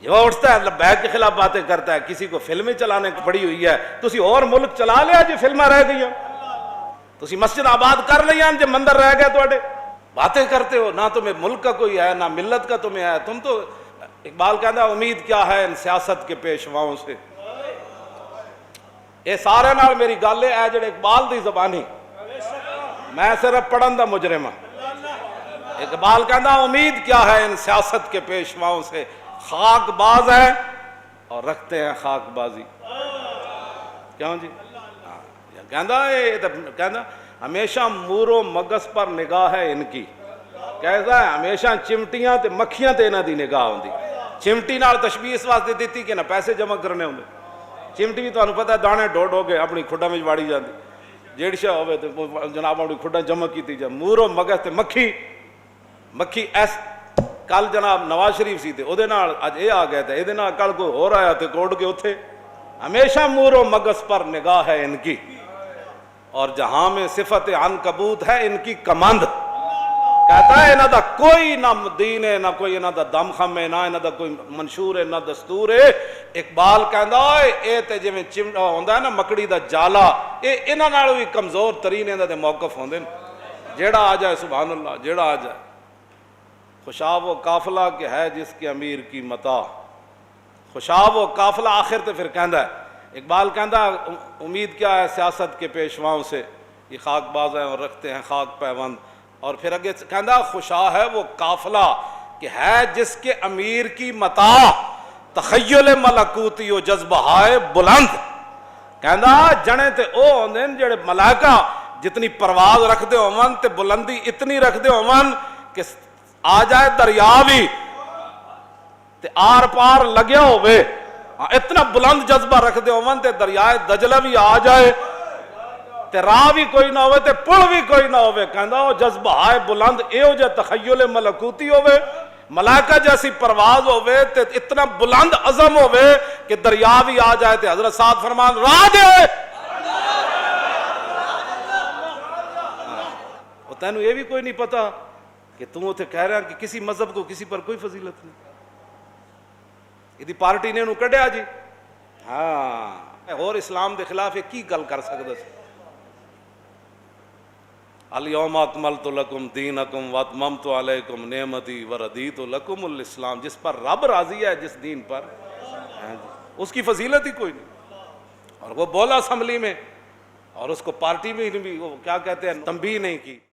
یہ وہ اٹھتا ہے لبیک کے خلاف باتیں کرتا ہے، کسی کو فلمیں چلانے کی پڑی ہوئی ہے، تسی اور ملک چلا لیا جی فلمیں رہ گئی ہیں، تسی مسجد آباد کر لیا جی مندر رہ گئے تواڈے، باتیں کرتے ہو، نہ تمہیں ملک کا کوئی ہے نہ ملت کا تمہیں ہے، تم تو اقبال کہتا ہے امید کیا ہے ان سیاست کے پیشواؤں سے۔ یہ سارے نال میری گل ہے جڑے اقبال دی زبانی، میں صرف پڑھن دا مجرم ہوں۔ اقبال کہتا امید کیا ہے ان سیاست کے پیشواؤں سے، خاک باز ہے اور رکھتے ہیں خاک بازی۔ کیوں جی؟ کہتا ہمیشہ مور و مگس پر نگاہ ہے ان کی، کہتا ہے ہمیشہ چمٹیاں تے مکھیاں تے انہاں دی نگاہ ہوندی۔ چمٹی نال تشبیہ اس واسطے دیتی کہ نہ پیسے جمع کرنے ہوندے، چمٹی بھی تانوں پتہ ہے دانے ڈو ڈو کے اپنی کھڈاں وچ واڑی جاندی، جیڑی شے ہوے تے جناب اپنی کھڈاں جمع کیتی جا۔ مور و مگس تے مکھی ایس کل جناب نواز شریف سی تے او دے نال اج اے آ گئے تے اے دے نال کل کوئی ہور آیا تے کوڑ کے اوتھے۔ ہمیشہ مور و مگس پر نگاہ ہے ان کی، اور جہاں میں صفت عنکبوت ہے ان کی کمند۔ کہتا ہے انہاں دا کوئی نہ دین ہے، نہ کوئی انہاں دا دم خم ہے، نہ انہاں دا کوئی منشور ہے، نہ دستور ہے۔ اقبال کہندا اے تے جویں چمٹا ہوندا ہے نا مکڑی دا جالا، اے انہاں نال وی کمزور ترین انہاں دے موقف ہوندے نے، جیڑا آ جائے سبحان اللہ، جیڑا آ جائے۔ خوشاب و قافلہ کہ ہے جس کے امیر کی متاع، خوشاب و قافلہ آخر تے پھر کہندا ہے اقبال کہندا امید کیا ہے سیاست کے پیشواؤں سے، یہ خاک باز ہیں اور رکھتے ہیں خاک پیوند۔ اور پھر اگے کہندا خوشا ہے وہ قافلہ کہ ہے جس کے امیر کی متاع، تخیل ملکوتی و جذبہائے بلند۔ کہندا جنے تے او ہوندے نے جڑے ملائکہ جتنی پرواز رکھ دے ہون تے بلندی اتنی رکھ دے ہون کہ آ جائے دریا بھی تے آر پار لگیا ہوئے، اتنا بلند جذبہ رکھ دے ہون تے دریائے دجلہ بھی آ جائے تے راہ بھی کوئی نہ ہوئے تے پل بھی کوئی نہ ہوئے۔ کہندا وہ جذبہ آئے بلند ایو جے تخیل ملکوتی ہوئے، ملائکہ جیسی پرواز ہوئے تے اتنا بلند عظم ہوئے کہ دریا بھی آ جائے تے حضرت سعد فرمان راہ دے ہوئے۔ وہ تینوں یہ بھی کوئی نہیں پتا کہ تم اتنے کہہ رہا کہ کسی مذہب کو کسی پر کوئی فضیلت نہیں، یہ پارٹی نے انہوں کڈیا جی۔ ہاں اور اسلام دے خلاف یہ کی گل کر سکتا سی؟ الیوم اکملت لکم دینکم واتممت علیکم نعمتی وردیت لکم الاسلام، جس پر رب راضی ہے جس دین پر اس کی فضیلت ہی کوئی نہیں۔ اور وہ بولا اسمبلی میں اور اس کو پارٹی میں بھی وہ کیا کہتے ہیں تنبیہ نہیں کی۔